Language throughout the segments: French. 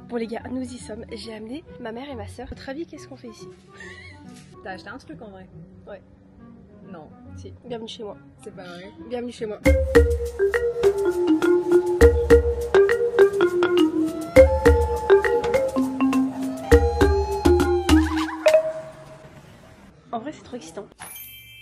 Bon les gars, nous y sommes. J'ai amené ma mère et ma soeur. À votre avis, qu'est-ce qu'on fait ici? T'as acheté un truc en vrai? Ouais. Non. Si, bienvenue chez moi. C'est pas vrai. Bienvenue chez moi. En vrai, c'est trop excitant.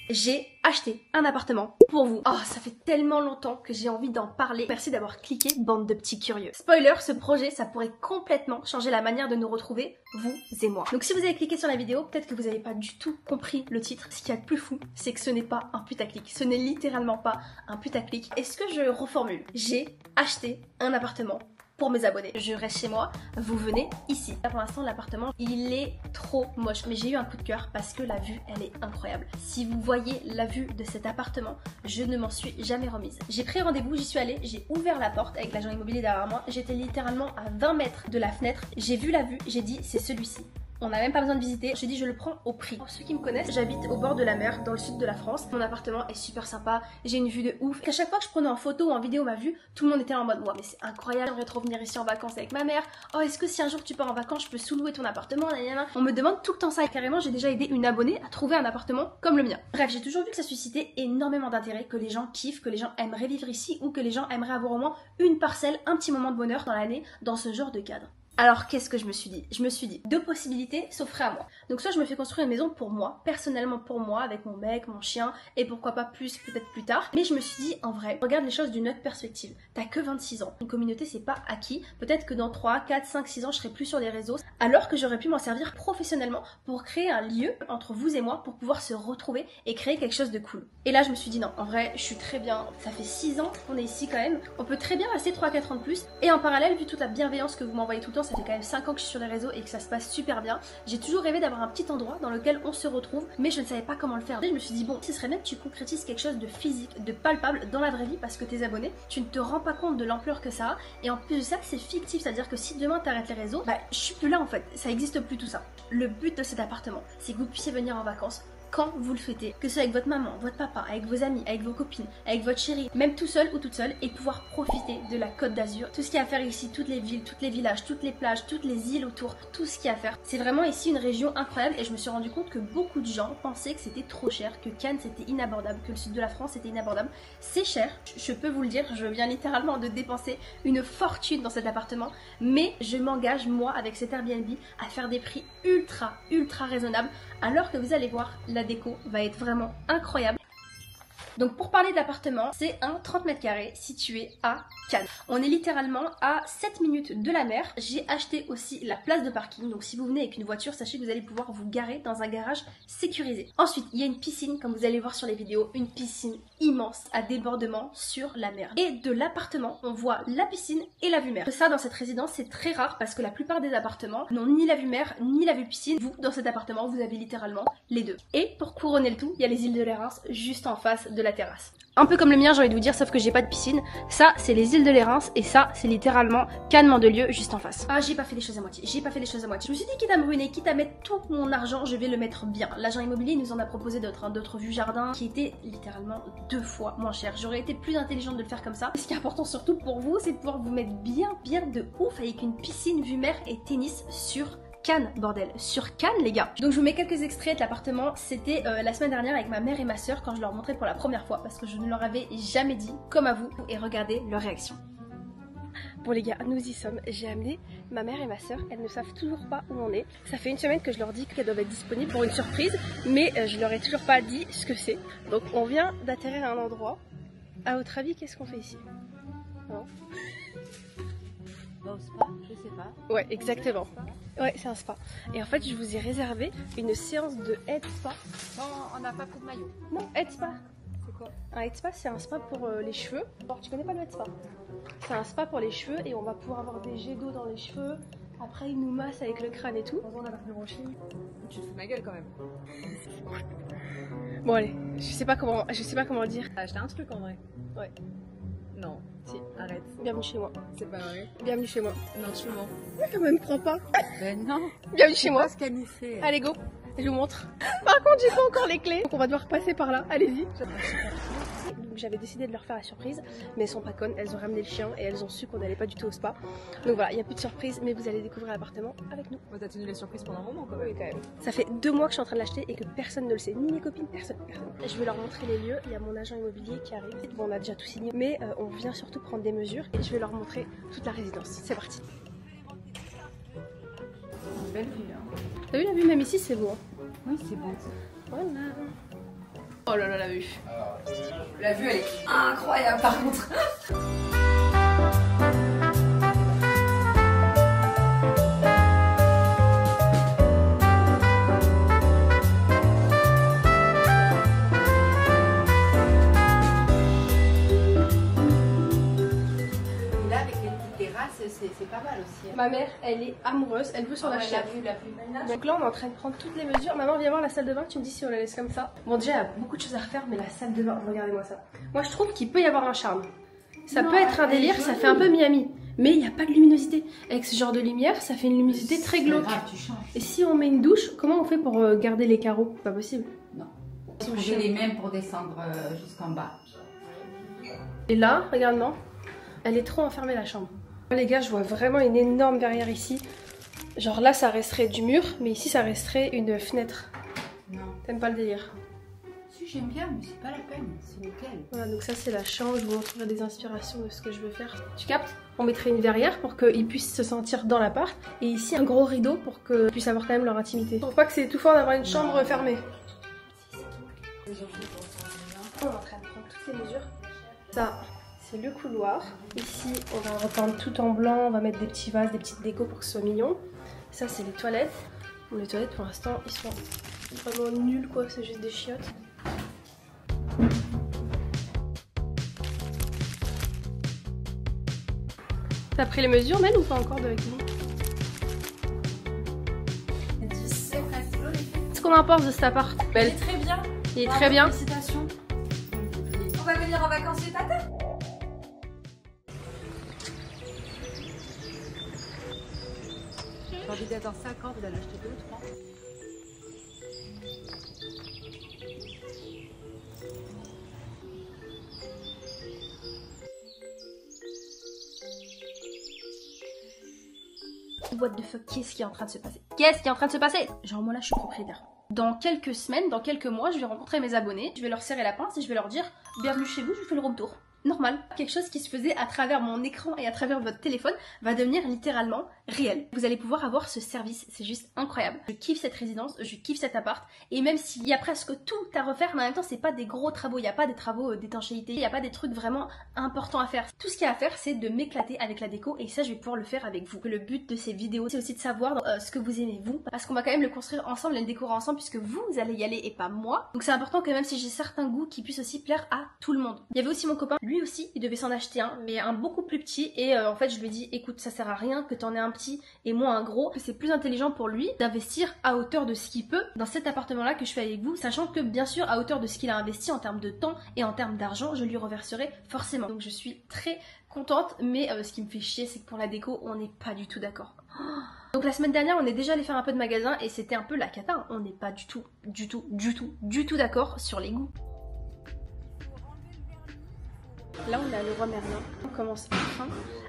J'ai acheté un appartement pour vous. Oh, ça fait tellement longtemps que j'ai envie d'en parler. Merci d'avoir cliqué, bande de petits curieux. Spoiler, ce projet, ça pourrait complètement changer la manière de nous retrouver, vous et moi. Donc si vous avez cliqué sur la vidéo, peut-être que vous n'avez pas du tout compris le titre. Ce qu'il y a de plus fou, c'est que ce n'est pas un putaclic. Ce n'est littéralement pas un putaclic. Est-ce que je reformule? J'ai acheté un appartement pour mes abonnés. Je reste chez moi, vous venez ici. Là, pour l'instant, l'appartement, il est trop moche. Mais j'ai eu un coup de cœur parce que la vue, elle est incroyable. Si vous voyez la vue de cet appartement, je ne m'en suis jamais remise. J'ai pris rendez-vous, j'y suis allée, j'ai ouvert la porte avec l'agent immobilier derrière moi. J'étais littéralement à 20 mètres de la fenêtre. J'ai vu la vue, j'ai dit c'est celui-ci. On n'a même pas besoin de visiter, j'ai dit je le prends au prix. Pour ceux qui me connaissent, j'habite au bord de la mer, dans le sud de la France. Mon appartement est super sympa, j'ai une vue de ouf. À chaque fois que je prenais en photo ou en vidéo ma vue, tout le monde était en mode, ouais mais c'est incroyable, j'aimerais trop venir ici en vacances avec ma mère. Oh, est-ce que si un jour tu pars en vacances, je peux sous-louer ton appartement? On me demande tout le temps ça et carrément j'ai déjà aidé une abonnée à trouver un appartement comme le mien. Bref, j'ai toujours vu que ça suscitait énormément d'intérêt, que les gens kiffent, que les gens aimeraient vivre ici ou que les gens aimeraient avoir au moins une parcelle, un petit moment de bonheur dans l'année dans ce genre de cadre. Alors qu'est-ce que je me suis dit? Je me suis dit, deux possibilités s'offraient à moi. Donc soit je me fais construire une maison pour moi, personnellement pour moi, avec mon mec, mon chien, et pourquoi pas plus, peut-être plus tard. Mais je me suis dit, en vrai, regarde les choses d'une autre perspective. T'as que 26 ans. Une communauté, c'est pas acquis. Peut-être que dans 3, 4, 5, 6 ans, je serai plus sur les réseaux. Alors que j'aurais pu m'en servir professionnellement pour créer un lieu entre vous et moi pour pouvoir se retrouver et créer quelque chose de cool. Et là, je me suis dit, non, en vrai, je suis très bien. Ça fait 6 ans qu'on est ici quand même. On peut très bien rester 3-4 ans de plus. Et en parallèle, vu toute la bienveillance que vous m'envoyez tout le temps, ça fait quand même 5 ans que je suis sur les réseaux et que ça se passe super bien. J'ai toujours rêvé d'avoir un petit endroit dans lequel on se retrouve, mais je ne savais pas comment le faire. Et je me suis dit, bon, ce serait bien que tu concrétises quelque chose de physique, de palpable dans la vraie vie parce que tes abonnés, tu ne te rends pas compte de l'ampleur que ça a. Et en plus de ça, c'est fictif, c'est-à-dire que si demain t'arrêtes les réseaux, bah je suis plus là en fait, ça existe plus tout ça. Le but de cet appartement, c'est que vous puissiez venir en vacances quand vous le souhaitez, que ce soit avec votre maman, votre papa, avec vos amis, avec vos copines, avec votre chérie, même tout seul ou toute seule, et pouvoir profiter de la Côte d'Azur. Tout ce qu'il y a à faire ici, toutes les villes, tous les villages, toutes les plages, toutes les îles autour, tout ce qu'il y a à faire. C'est vraiment ici une région incroyable et je me suis rendu compte que beaucoup de gens pensaient que c'était trop cher, que Cannes c'était inabordable, que le sud de la France c'était inabordable. C'est cher, je peux vous le dire, je viens littéralement de dépenser une fortune dans cet appartement, mais je m'engage moi avec cet Airbnb à faire des prix ultra raisonnables, alors que vous allez voir, la déco va être vraiment incroyable. Donc pour parler de l'appartement, c'est un 30 mètres carrés situé à Cannes. On est littéralement à 7 minutes de la mer. J'ai acheté aussi la place de parking. Donc si vous venez avec une voiture, sachez que vous allez pouvoir vous garer dans un garage sécurisé. Ensuite, il y a une piscine, comme vous allez voir sur les vidéos, une piscine immense à débordement sur la mer. Et de l'appartement, on voit la piscine et la vue mer. Ça, dans cette résidence, c'est très rare parce que la plupart des appartements n'ont ni la vue mer, ni la vue piscine. Vous, dans cet appartement, vous avez littéralement les deux. Et pour couronner le tout, il y a les îles de Lérins juste en face de la terrasse. Un peu comme le mien, j'ai envie de vous dire, sauf que j'ai pas de piscine. Ça, c'est les îles de Lérins et ça, c'est littéralement Cannes-Mandelieu juste en face. Ah, j'ai pas fait les choses à moitié. J'ai pas fait les choses à moitié. Je me suis dit, quitte à me ruiner, quitte à mettre tout mon argent, je vais le mettre bien. L'agent immobilier nous en a proposé d'autres vues jardin qui étaient littéralement 2 fois moins cher. J'aurais été plus intelligente de le faire comme ça. Ce qui est important surtout pour vous, c'est de pouvoir vous mettre bien de ouf avec une piscine, vue mer et tennis sur Cannes, bordel, sur Cannes les gars. Donc je vous mets quelques extraits de l'appartement, c'était la semaine dernière avec ma mère et ma soeur quand je leur montrais pour la première fois parce que je ne leur avais jamais dit, comme à vous, et regardez leur réaction. Bon les gars, nous y sommes, j'ai amené ma mère et ma soeur, elles ne savent toujours pas où on est. Ça fait une semaine que je leur dis qu'elles doivent être disponibles pour une surprise, mais je leur ai toujours pas dit ce que c'est. Donc on vient d'atterrir à un endroit. À votre avis, qu'est-ce qu'on fait ici? Non. Au spa, je sais pas. Ouais, exactement. Ouais, c'est un spa. Et en fait, je vous ai réservé une séance de head spa. Non, on n'a pas pris de maillot. Non, head spa. C'est quoi? Un head spa, c'est un spa pour les cheveux. Alors, tu connais pas le head spa? C'est un spa pour les cheveux et on va pouvoir avoir des jets d'eau dans les cheveux. Après, ils nous massent avec le crâne et tout. On a pris mon chien. Tu te fous de ma gueule quand même. Bon allez, je sais pas comment dire. T'as acheté un truc en vrai? Ouais. Non. Si. Arrête. Bienvenue chez moi. C'est pas vrai. Bienvenue chez moi. Non, tu mens. Quand même, prends pas. Ben non. Bienvenue chez moi. Ce qu'elle nous fait. Allez go. Je vous montre. Par contre, j'ai pas encore les clés. Donc on va devoir passer par là. Allez-y. Donc j'avais décidé de leur faire la surprise, mais elles sont pas connes. Elles ont ramené le chien et elles ont su qu'on n'allait pas du tout au spa. Donc voilà, il n'y a plus de surprise, mais vous allez découvrir l'appartement avec nous. Moi, t'as tenu la surprise pendant un moment quand même. Oui, quand même. Ça fait 2 mois que je suis en train de l'acheter et que personne ne le sait, ni mes copines, personne. Je vais leur montrer les lieux. Il y a mon agent immobilier qui arrive. Bon, on a déjà tout signé, mais on vient surtout prendre des mesures et je vais leur montrer toute la résidence. C'est parti. Belle vue, hein. T'as vu la vue, même ici c'est beau. Oui, c'est beau. Voilà. Oh là là, la vue. La vue, elle est incroyable par contre. C'est pas mal aussi. Ma mère, elle est amoureuse, elle veut sur la chaîne. La vue. Donc là, on est en train de prendre toutes les mesures. Maman, viens voir la salle de bain, tu me dis si on la laisse comme ça. Bon, déjà, il y a beaucoup de choses à refaire, mais la salle de bain, regardez-moi ça. Moi, je trouve qu'il peut y avoir un charme. Ça peut être un délire, ça fait un peu Miami. Mais il n'y a pas de luminosité. Avec ce genre de lumière, ça fait une luminosité très glauque. Et si on met une douche, comment on fait pour garder les carreaux? Pas possible. Non. J'ai les mêmes pour descendre jusqu'en bas. Et là, regarde, non, elle est trop enfermée la chambre. Les gars, je vois vraiment une énorme verrière ici. Genre là, ça resterait du mur, mais ici, ça resterait une fenêtre. Non. T'aimes pas le délire? Si, j'aime bien, mais c'est pas la peine. C'est nickel. Voilà, donc ça, c'est la chambre. Je vous montrerai des inspirations de ce que je veux faire. Tu captes? On mettrait une verrière pour qu'ils puissent se sentir dans l'appart. Et ici, un gros rideau pour qu'ils puissent avoir quand même leur intimité. Je trouve pas que c'est étouffant d'avoir une chambre fermée. On est en train de prendre toutes les mesures. Ça, c'est le couloir. Ici, on va repeindre tout en blanc. On va mettre des petits vases, des petites décos pour que ce soit mignon. Ça, c'est les toilettes. Bon, les toilettes, pour l'instant, ils sont vraiment nuls, quoi. C'est juste des chiottes. T'as pris les mesures, Mel, ou pas encore de nous? Qu'est-ce qu'on en pense de cet appart, Mel? Il est très bien. Il est très bien. Félicitations. On va venir en vacances chez Tata. J'ai envie d'attendre 5 ans, vous allez acheter 2 ou 3. What the fuck, qu'est-ce qui est en train de se passer? Qu'est-ce qui est en train de se passer? Genre moi là je suis propriétaire. Dans quelques semaines, dans quelques mois, je vais rencontrer mes abonnés, je vais leur serrer la pince et je vais leur dire bienvenue chez vous, je vous fais le room tour. Normal. Quelque chose qui se faisait à travers mon écran et à travers votre téléphone va devenir littéralement réel. Vous allez pouvoir avoir ce service, c'est juste incroyable. Je kiffe cette résidence, je kiffe cet appart et même s'il y a presque tout à refaire, mais en même temps c'est pas des gros travaux, il n'y a pas des travaux d'étanchéité, il n'y a pas des trucs vraiment importants à faire. Tout ce qu'il y a à faire c'est de m'éclater avec la déco et ça je vais pouvoir le faire avec vous. Le but de ces vidéos c'est aussi de savoir ce que vous aimez vous, parce qu'on va quand même le construire ensemble et le décorer ensemble puisque vous allez y aller et pas moi. Donc c'est important que même si j'ai certains goûts qui puissent aussi plaire à tout le monde. Il y avait aussi mon copain, lui aussi il devait s'en acheter un, mais un beaucoup plus petit et en fait je lui ai dit écoute ça sert à rien que t'en aies un petit et moi un gros, que c'est plus intelligent pour lui d'investir à hauteur de ce qu'il peut dans cet appartement là que je fais avec vous, sachant que bien sûr à hauteur de ce qu'il a investi en termes de temps et en termes d'argent je lui reverserai forcément. Donc je suis très contente, mais ce qui me fait chier c'est que pour la déco on n'est pas du tout d'accord. Donc la semaine dernière on est déjà allé faire un peu de magasin et c'était un peu la cata, on n'est pas du tout d'accord sur les goûts. Là on est à Leroy Merlin, on commence enfin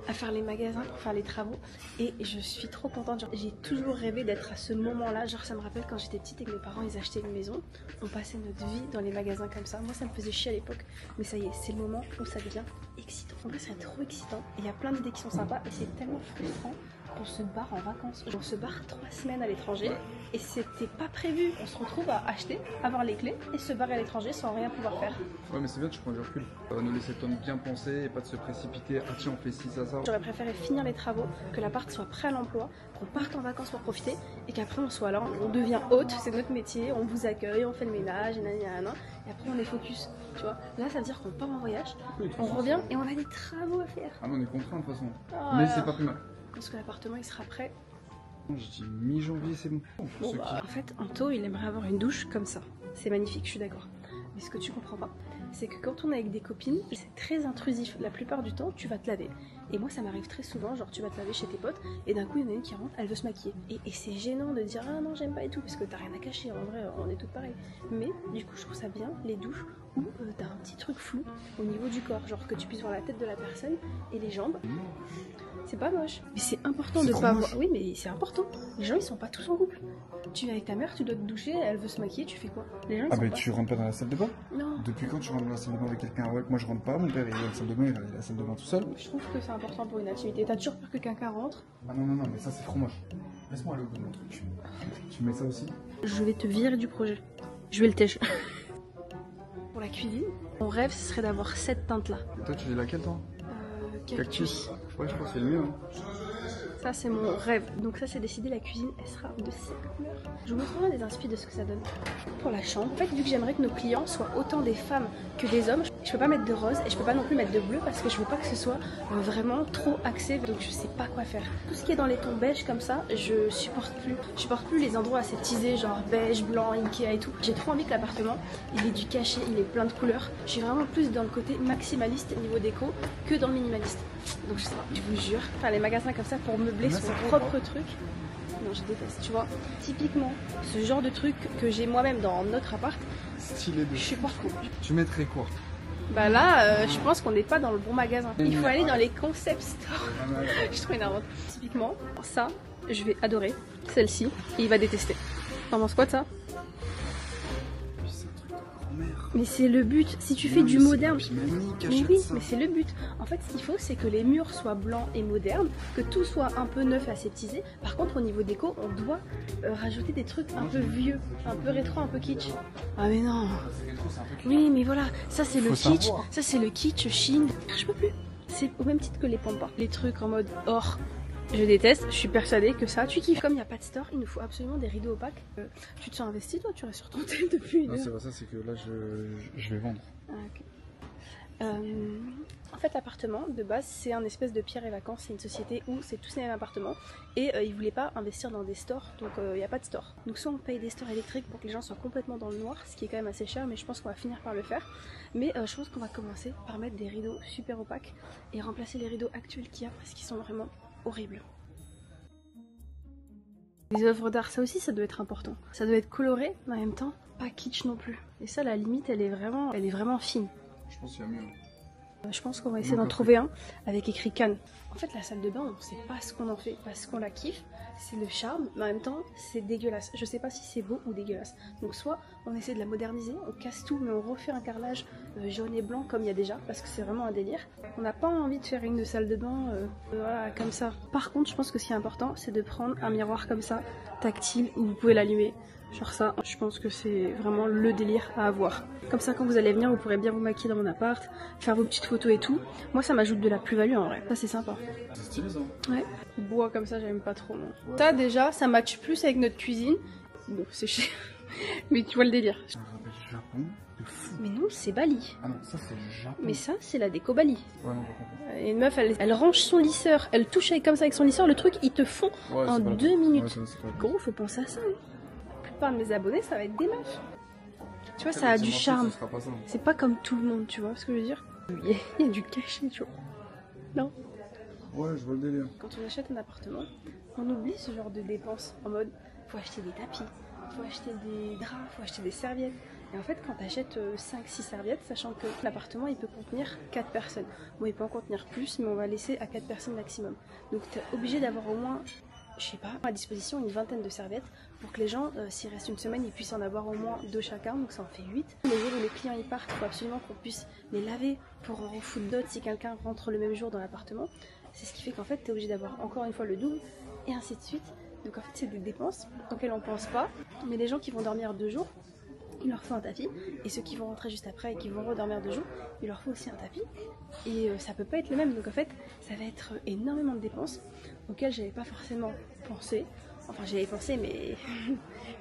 à faire les magasins pour faire les travaux et je suis trop contente, j'ai toujours rêvé d'être à ce moment là, genre ça me rappelle quand j'étais petite et que mes parents ils achetaient une maison, on passait notre vie dans les magasins comme ça, moi ça me faisait chier à l'époque mais ça y est c'est le moment où ça devient excitant, en vrai c'est trop excitant, il y a plein d'idées qui sont sympas et c'est tellement frustrant qu'on se barre en vacances, on se barre 3 semaines à l'étranger et c'était pas prévu, on se retrouve à acheter, avoir les clés et se barrer à l'étranger sans rien pouvoir faire. Ouais mais c'est bien, tu prends du recul, nous laisser le temps de bien penser et pas de se précipiter, ah tiens on fait ci, ça. J'aurais préféré finir les travaux, que l'appart soit prêt à l'emploi, qu'on parte en vacances pour profiter et qu'après on soit là, on devient hôte, c'est notre métier, on vous accueille, on fait le ménage, et après on est focus, tu vois. Là ça veut dire qu'on part en voyage, on revient et on a des travaux à faire. Ah non on est contraint de toute façon, Oh mais là. c'est pas plus mal. Parce que l'appartement il sera prêt. Je dis mi-janvier c'est bon. Bon, bah, en fait Anto il aimerait avoir une douche comme ça, c'est magnifique, je suis d'accord. Mais ce que tu comprends pas, c'est que quand on est avec des copines, c'est très intrusif. La plupart du temps, tu vas te laver. Et moi, ça m'arrive très souvent, genre tu vas te laver chez tes potes, et d'un coup, il y en a une qui rentre, elle veut se maquiller. Et c'est gênant de dire ah non, j'aime pas et tout, parce que t'as rien à cacher, en vrai, on est toutes pareilles. Mais du coup, je trouve ça bien, les douches, où t'as un petit truc flou au niveau du corps, genre que tu puisses voir la tête de la personne et les jambes. C'est pas moche. Mais c'est important de pas avoir. Oui, mais c'est important. Les gens, ils sont pas tous en couple. Tu es avec ta mère, tu dois te doucher, elle veut se maquiller, tu fais quoi? Les gens, ils Ah sont bah pas. tu rentres pas dans la salle de bain? Non. Depuis quand tu rentres dans la salle de bain avec quelqu'un? Ouais, moi je rentre pas, mon père il est dans la salle de bain, il a la salle de bain tout seul. Je trouve que c'est important pour une intimité. T'as toujours peur que quelqu'un rentre. Ah non, mais ça c'est trop moche. Laisse-moi aller au bout de mon truc. Tu mets ça aussi? Je vais te virer du projet. Je vais le tèche. Pour la cuisine, mon rêve ce serait d'avoir cette teinte là. Toi tu dis laquelle toi? Cactus. Ouais, je pense que c'est le mieux. Hein. Ça c'est mon rêve. Donc ça c'est décidé, la cuisine elle sera de cette couleur. Je vous montrerai des inspi de ce que ça donne. Pour la chambre, en fait vu que j'aimerais que nos clients soient autant des femmes que des hommes, je peux pas mettre de rose et je peux pas non plus mettre de bleu parce que je veux pas que ce soit vraiment trop axé, donc je sais pas quoi faire. Tout ce qui est dans les tons beige comme ça, je supporte plus. Je supporte plus les endroits aseptisés genre beige, blanc, Ikea et tout. J'ai trop envie que l'appartement il ait du cachet, il ait plein de couleurs. Je suis vraiment plus dans le côté maximaliste niveau déco que dans le minimaliste. Donc je sais pas, je vous jure, faire les magasins comme ça pour meubler son propre truc. Non, je déteste, tu vois. Typiquement, ce genre de truc que j'ai moi-même dans notre appart, Stylé de. je supporte pas. Tu mettrais quoi? Bah là, je pense qu'on n'est pas dans le bon magasin. Il faut aller dans les concept stores. Je trouve énervante. Typiquement, ça, je vais adorer. Celle-ci, et il va détester. T'en penses quoi de ça? C'est un truc de grand-mère. Mais c'est le but. Si tu fais du moderne. Mais oui, ça. mais c'est le but. En fait, ce qu'il faut, c'est que les murs soient blancs et modernes, que tout soit un peu neuf et aseptisé. Par contre, au niveau déco, on doit rajouter des trucs un peu vieux, un peu rétro, un peu kitsch. Ah mais non. Oui, mais voilà, ça c'est le kitsch. savoir. Ça c'est le kitsch Chine. Je peux plus. C'est au même titre que les pampas. Les trucs en mode or. Je déteste, je suis persuadée que ça, tu kiffes. Comme il n'y a pas de store, il nous faut absolument des rideaux opaques. Tu te sens investi toi, tu restes sur ton tel depuis une Non, heure. c'est pas ça, c'est que là je vais vendre. Ah, ok. En fait, l'appartement de base, c'est un espèce de Pierre et Vacances. C'est une société où c'est tous les mêmes appartements et ils voulaient pas investir dans des stores, donc il n'y a pas de store. Donc, soit on paye des stores électriques pour que les gens soient complètement dans le noir, ce qui est quand même assez cher, mais je pense qu'on va finir par le faire. Mais je pense qu'on va commencer par mettre des rideaux super opaques et remplacer les rideaux actuels qu'il y a parce qu'ils sont vraiment horribles. Les œuvres d'art, ça aussi, ça doit être important. Ça doit être coloré, mais en même temps, pas kitsch non plus. Et ça, la limite, elle est vraiment fine. Je pense qu'il y a mieux. Je pense qu'on va essayer d'en trouver un avec écrit Cannes. En fait, la salle de bain, on sait pas ce qu'on en fait parce qu'on la kiffe. C'est le charme, mais en même temps, c'est dégueulasse. Je sais pas si c'est beau ou dégueulasse. Donc, soit on essaie de la moderniser, on casse tout, mais on refait un carrelage jaune et blanc comme il y a déjà parce que c'est vraiment un délire. On n'a pas envie de faire une salle de bain voilà, comme ça. Par contre, je pense que ce qui est important, c'est de prendre un miroir comme ça, tactile, où vous pouvez l'allumer. Genre ça, je pense que c'est vraiment le délire à avoir. Comme ça, quand vous allez venir, vous pourrez bien vous maquiller dans mon appart, faire vos petites photos et tout. Moi, ça m'ajoute de la plus-value en vrai. Ça, c'est sympa. C'est stylé ça. Ouais. Bois comme ça, j'aime pas trop. Non. Ouais. Ça, déjà, ça match plus avec notre cuisine. Bon, c'est cher. Mais tu vois le délire. Ça me rappelle le Japon de fou. Mais non, c'est Bali. Ah non, ça c'est le Japon. Mais ça, c'est la déco Bali. Ouais, non, par contre. Et une meuf, elle range son lisseur, elle touche comme ça avec son lisseur, le truc, il te fond Ouais, en c'est pas la 2 peine. minutes. Ouais, c'est pas la peine. Gros, faut penser à ça. Hein. La plupart de mes abonnés, ça va être des meufs. Tu vois, ça a Le du dimanche, charme. ça sera pas ça. C'est pas comme tout le monde, tu vois ce que je veux dire. Il y a du cachet, tu vois. Non. Ouais, je vois le délire. Quand on achète un appartement, on oublie ce genre de dépenses. En mode, faut acheter des tapis, faut acheter des draps, faut acheter des serviettes. Et en fait, quand tu achètes 5-6 serviettes, sachant que l'appartement, il peut contenir 4 personnes. Bon, il peut en contenir plus, mais on va laisser à 4 personnes maximum. Donc, tu es obligé d'avoir au moins, je sais pas, à disposition une vingtaine de serviettes pour que les gens, s'il reste une semaine, ils puissent en avoir au moins 2 chacun, donc ça en fait 8. Les jours où les clients y partent, il faut absolument qu'on puisse les laver pour en refoutre d'autres si quelqu'un rentre le même jour dans l'appartement. C'est ce qui fait qu'en fait, tu es obligé d'avoir encore une fois le double, et ainsi de suite. Donc en fait, c'est des dépenses auxquelles on pense pas, mais les gens qui vont dormir 2 jours, il leur faut un tapis, et ceux qui vont rentrer juste après et qui vont redormir 2 jours, il leur faut aussi un tapis, et ça peut pas être le même. Donc en fait, ça va être énormément de dépenses auxquelles j'avais pas forcément pensé. Enfin, j'y avais pensé, mais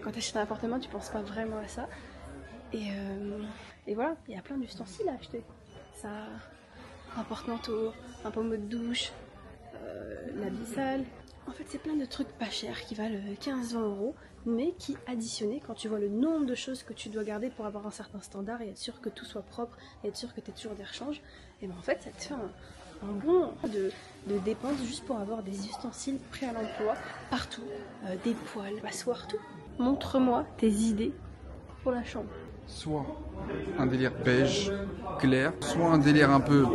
quand tu achètes un appartement, tu penses pas vraiment à ça. Et voilà, il y a plein d'ustensiles à acheter. Ça, un porte-manteau, un pommeau de douche, la sale, En fait, c'est plein de trucs pas chers qui valent 15-20 €, mais qui, additionnés, quand tu vois le nombre de choses que tu dois garder pour avoir un certain standard et être sûr que tout soit propre et être sûr que tu aies toujours des rechanges, et ben en fait, ça te fait un bon de dépenses juste pour avoir des ustensiles prêts à l'emploi partout, des poêles, passoires, tout. Montre-moi tes idées pour la chambre. Soit un délire beige clair, soit un délire un peu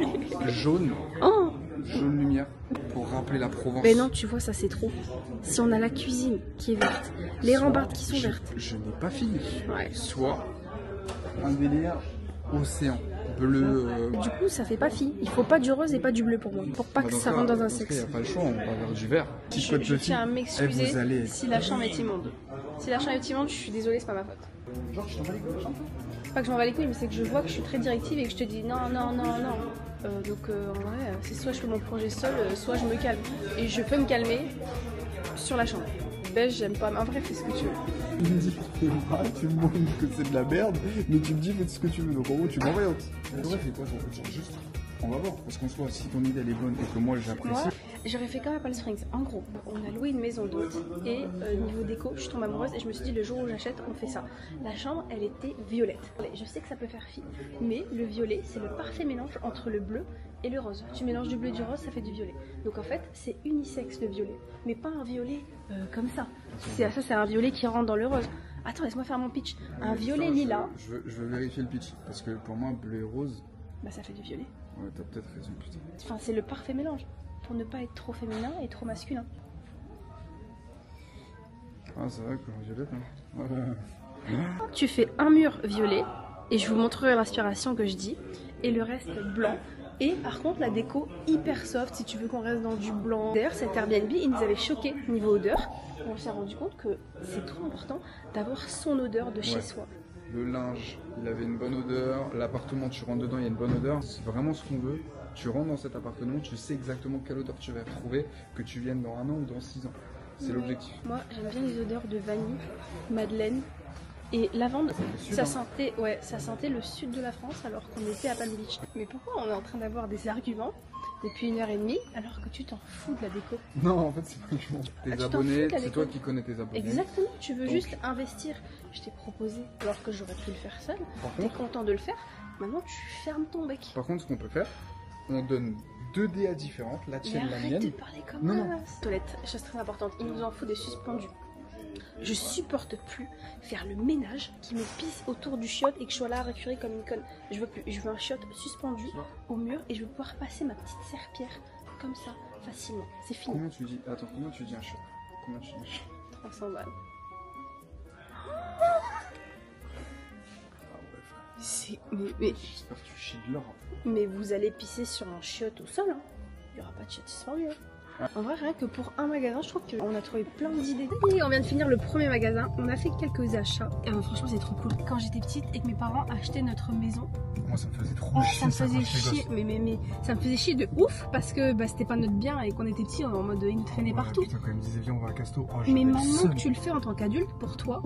jaune, Oh! jaune lumière, pour rappeler la Provence. Mais non, tu vois, ça c'est trop. Si on a la cuisine qui est verte, les rambardes qui sont vertes. Je n'ai pas fini. Ouais. Soit un délire océan, bleu. Du coup, ça fait pas fi. Il faut pas du rose et pas du bleu pour moi. Pour pas que ça rentre dans un Il n'y sexe. a pas le choix, on va vers du vert. Petit code Je de tiens à fille. m'excuser vous allez. si la chambre est immonde. Si la chambre est immonde, je suis désolée, c'est pas ma faute. Genre, tu t'en bats les couilles de la chambre, toi ? C'est pas que je m'en bats les couilles, mais c'est que je vois que je suis très directive et que je te dis non. Donc en vrai, c'est soit je fais mon projet seul, soit je me calme. Et je peux me calmer sur la chambre. Beige, j'aime pas, mais en vrai, fais ce que tu veux. Tu me dis que t'aimes pas, tu me montres que c'est de la merde, mais tu me dis fais ce que tu veux, donc en gros tu m'envoies. J'aurais fait quoi genre juste on va voir, parce qu'en soit si ton idée elle est bonne et que moi j'apprécie. Moi, j'aurais fait comme à Palm Springs. En gros, on a loué une maison d'hôte et niveau déco, je tombe amoureuse et je me suis dit le jour où j'achète, on fait ça. La chambre, elle était violette. Je sais que ça peut faire fi, mais le violet, c'est le parfait mélange entre le bleu et le rose. Tu mélanges du bleu et du rose, ça fait du violet. Donc en fait, c'est unisexe le violet, mais pas un violet comme ça. Ça, c'est un violet qui rentre dans le rose. Attends, laisse-moi faire mon pitch. Un violet lilas. Je veux vérifier le pitch, parce que pour moi bleu et rose. Bah ça fait du violet. Ouais, t'as peut-être raison, putain. Enfin, c'est le parfait mélange pour ne pas être trop féminin et trop masculin. Ah, c'est vrai que violette, hein. Ouais. Tu fais un mur violet et je vous montrerai l'inspiration que je dis et le reste blanc. Et par contre la déco hyper soft si tu veux qu'on reste dans du blanc. D'ailleurs cet Airbnb il nous avait choqué niveau odeur. On s'est rendu compte que c'est trop important d'avoir son odeur de chez soi. Le linge, il avait une bonne odeur. L'appartement, tu rentres dedans, il y a une bonne odeur. C'est vraiment ce qu'on veut. Tu rentres dans cet appartement, tu sais exactement quelle odeur tu vas trouver, que tu viennes dans 1 an ou dans 6 ans. C'est l'objectif. Moi j'aime bien les odeurs de vanille, madeleine et lavande. Ça sentait, ouais, ça sentait le sud de la France alors qu'on était à Palm Beach. Mais pourquoi on est en train d'avoir des arguments depuis 1h30 alors que tu t'en fous de la déco? Non, en fait, c'est pas que je m'en fous. Tes abonnés, c'est toi qui connais tes abonnés. Exactement, tu veux juste investir. Je t'ai proposé alors que j'aurais pu le faire seul. T'es content de le faire. Maintenant, tu fermes ton bec. Par contre, ce qu'on peut faire, on donne 2 DA différentes, la tienne, la Arrête mienne. de parler comme ça. Toilette, chose très importante, il nous en faut des suspendus. Je supporte plus faire le ménage qui me pisse autour du chiotte et que je sois là à récurer comme une conne. Je veux plus, je veux un chiotte suspendu au mur et je veux pouvoir passer ma petite serpillère comme ça, facilement. C'est fini. Combien tu dis? Attends, combien tu dis un shot? Combien tu dis un shot? 300 balles. Ah ouais, frère. C'est... J'espère que tu chies de l'or. Mais vous allez pisser sur un chiotte au sol, hein. Il n'y aura pas de chiotte suspendu. Hein. En vrai, rien que pour un magasin, je trouve qu'on a trouvé plein d'idées. Et on vient de finir le premier magasin, on a fait quelques achats. Franchement, c'est trop cool. Quand j'étais petite et que mes parents achetaient notre maison, Moi, ça me faisait trop chier. ça me faisait chier, mais ça me faisait chier de ouf parce que c'était pas notre bien et qu'on était petits, en mode ils nous traînaient partout. Putain, quand ils me disaient viens, on va à Casto. Oh, Mais maintenant que tu le fais en tant qu'adulte, pour toi,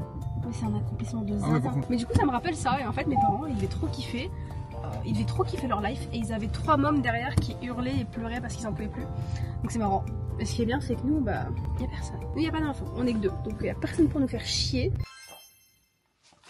c'est un accomplissement de zinzin. Ah ouais, par contre. Mais du coup, ça me rappelle ça. Et en fait, mes parents, ils devaient trop kiffer. Ils devaient trop kiffer leur life. Et ils avaient 3 mômes derrière qui hurlaient et pleuraient parce qu'ils en pouvaient plus. Donc c'est marrant. Et ce qui est bien, c'est que nous, bah, il n'y a personne. Nous, il n'y a pas d'enfants. On est que 2. Donc il n'y a personne pour nous faire chier.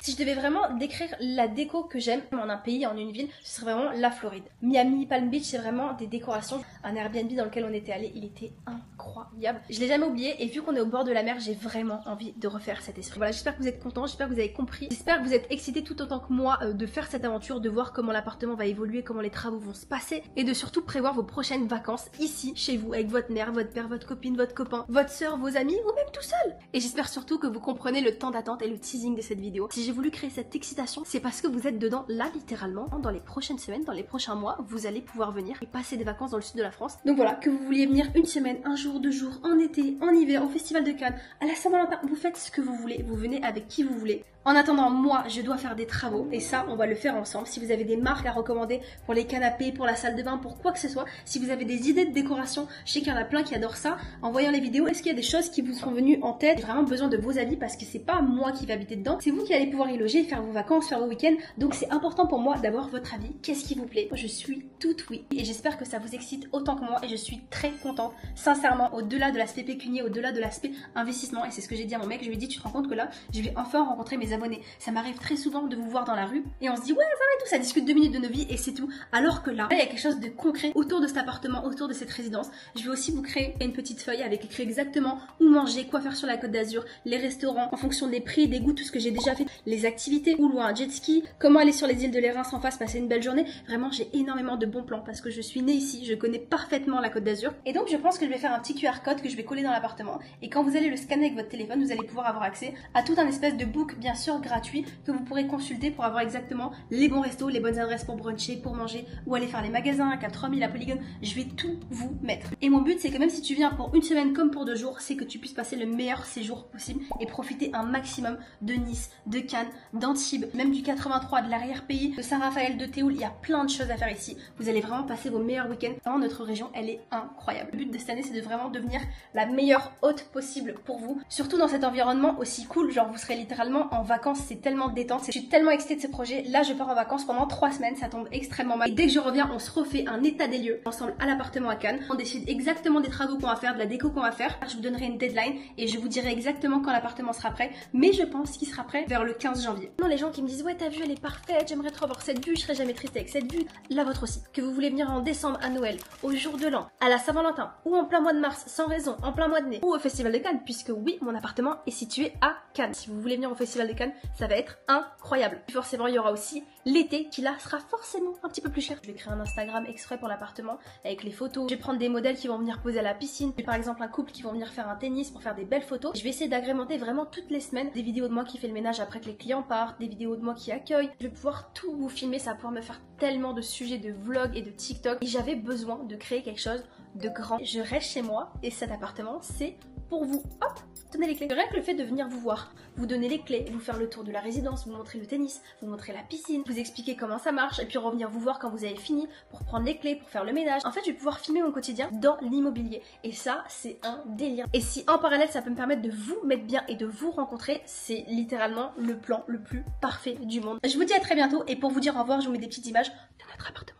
Si je devais vraiment décrire la déco que j'aime en un pays, en une ville, ce serait vraiment la Floride. Miami, Palm Beach, c'est vraiment des décorations. Un Airbnb dans lequel on était allé, il était incroyable. Je l'ai jamais oublié et vu qu'on est au bord de la mer, j'ai vraiment envie de refaire cet esprit. Voilà, j'espère que vous êtes contents, j'espère que vous avez compris. J'espère que vous êtes excités tout autant que moi de faire cette aventure, de voir comment l'appartement va évoluer, comment les travaux vont se passer et de surtout prévoir vos prochaines vacances ici, chez vous, avec votre mère, votre père, votre copine, votre copain, votre soeur, vos amis ou même tout seul. Et j'espère surtout que vous comprenez le temps d'attente et le teasing de cette vidéo. Si j'ai voulu créer cette excitation, c'est parce que vous êtes dedans là littéralement. Dans les prochaines semaines, dans les prochains mois, vous allez pouvoir venir et passer des vacances dans le sud de la France. Donc voilà, que vous vouliez venir une semaine, un jour, 2 jours, en été, en hiver, au Festival de Cannes, à la Saint-Valentin, vous faites ce que vous voulez, vous venez avec qui vous voulez. En attendant, moi, je dois faire des travaux et ça, on va le faire ensemble. Si vous avez des marques à recommander pour les canapés, pour la salle de bain, pour quoi que ce soit, si vous avez des idées de décoration, je sais qu'il y en a plein qui adorent ça, en voyant les vidéos, est-ce qu'il y a des choses qui vous sont venues en tête? J'ai vraiment besoin de vos avis parce que c'est pas moi qui vais habiter dedans, c'est vous qui allez pouvoir pouvoir y loger, faire vos vacances, faire vos week-ends. Donc c'est important pour moi d'avoir votre avis. Qu'est-ce qui vous plaît? Je suis toute oui. Et j'espère que ça vous excite autant que moi et je suis très contente. Sincèrement, au-delà de l'aspect pécunier, au-delà de l'aspect investissement, et c'est ce que j'ai dit à mon mec, je lui ai dit, tu te rends compte que là, je vais enfin rencontrer mes abonnés. Ça m'arrive très souvent de vous voir dans la rue et on se dit, ouais, ça va et tout, ça discute 2 minutes de nos vies et c'est tout. Alors que là, il y a quelque chose de concret autour de cet appartement, autour de cette résidence. Je vais aussi vous créer une petite feuille avec écrit exactement où manger, quoi faire sur la Côte d'Azur, les restaurants, en fonction des prix, des goûts, tout ce que j'ai déjà fait, les activités, où louer un jet ski, comment aller sur les îles de l'Érins en face, passer une belle journée. Vraiment, j'ai énormément de bons plans parce que je suis née ici, je connais parfaitement la Côte d'Azur. Et donc, je pense que je vais faire un petit QR code que je vais coller dans l'appartement. Et quand vous allez le scanner avec votre téléphone, vous allez pouvoir avoir accès à tout un espèce de book, bien sûr, gratuit, que vous pourrez consulter pour avoir exactement les bons restos, les bonnes adresses pour bruncher, pour manger, ou aller faire les magasins, à Cap 3000, à Polygone. Je vais tout vous mettre. Et mon but, c'est que même si tu viens pour une semaine comme pour 2 jours, c'est que tu puisses passer le meilleur séjour possible et profiter un maximum de Nice, de Cannes, d'Antibes, même du 83, de l'arrière-pays, de Saint-Raphaël, de Théoul. Il y a plein de choses à faire ici. Vous allez vraiment passer vos meilleurs week-ends. Vraiment, notre région, elle est incroyable. Le but de cette année, c'est de vraiment devenir la meilleure hôte possible pour vous. Surtout dans cet environnement aussi cool. Genre, vous serez littéralement en vacances. C'est tellement détente. Je suis tellement excitée de ce projet. Là, je pars en vacances pendant 3 semaines. Ça tombe extrêmement mal. Et dès que je reviens, on se refait un état des lieux ensemble à l'appartement à Cannes. On décide exactement des travaux qu'on va faire, de la déco qu'on va faire. Je vous donnerai une deadline et je vous dirai exactement quand l'appartement sera prêt. Mais je pense qu'il sera prêt vers le 15 janvier. Non, les gens qui me disent, ouais, ta vue, elle est parfaite. J'aimerais trop avoir cette vue. Je serais jamais triste avec cette vue. La vôtre aussi. Que vous voulez venir en décembre à Noël, au jour de l'an, à la Saint-Valentin, ou en plein mois de mars, sans raison, en plein mois de mai, ou au Festival de Cannes, puisque oui, mon appartement est situé à Cannes. Si vous voulez venir au Festival de Cannes, ça va être incroyable. Puis forcément, il y aura aussi l'été, qui là sera forcément un petit peu plus cher. Je vais créer un Instagram exprès pour l'appartement, avec les photos. Je vais prendre des modèles qui vont venir poser à la piscine. J'ai par exemple un couple qui vont venir faire un tennis pour faire des belles photos. Je vais essayer d'agrémenter vraiment toutes les semaines des vidéos de moi qui fait le ménage après que les clients partent, des vidéos de moi qui accueille. Je vais pouvoir tout vous filmer, ça va pouvoir me faire tellement de sujets de vlog et de TikTok. Et j'avais besoin de créer quelque chose de grand. Je reste chez moi et cet appartement, c'est pour vous. Hop, tenez les clés. Rien que le fait de venir vous voir, vous donner les clés, vous faire le tour de la résidence, vous montrer le tennis, vous montrer la piscine, vous expliquer comment ça marche et puis revenir vous voir quand vous avez fini pour prendre les clés, pour faire le ménage. En fait, je vais pouvoir filmer mon quotidien dans l'immobilier et ça, c'est un délire. Et si en parallèle, ça peut me permettre de vous mettre bien et de vous rencontrer, c'est littéralement le plan le plus parfait du monde. Je vous dis à très bientôt et pour vous dire au revoir, je vous mets des petites images de notre appartement.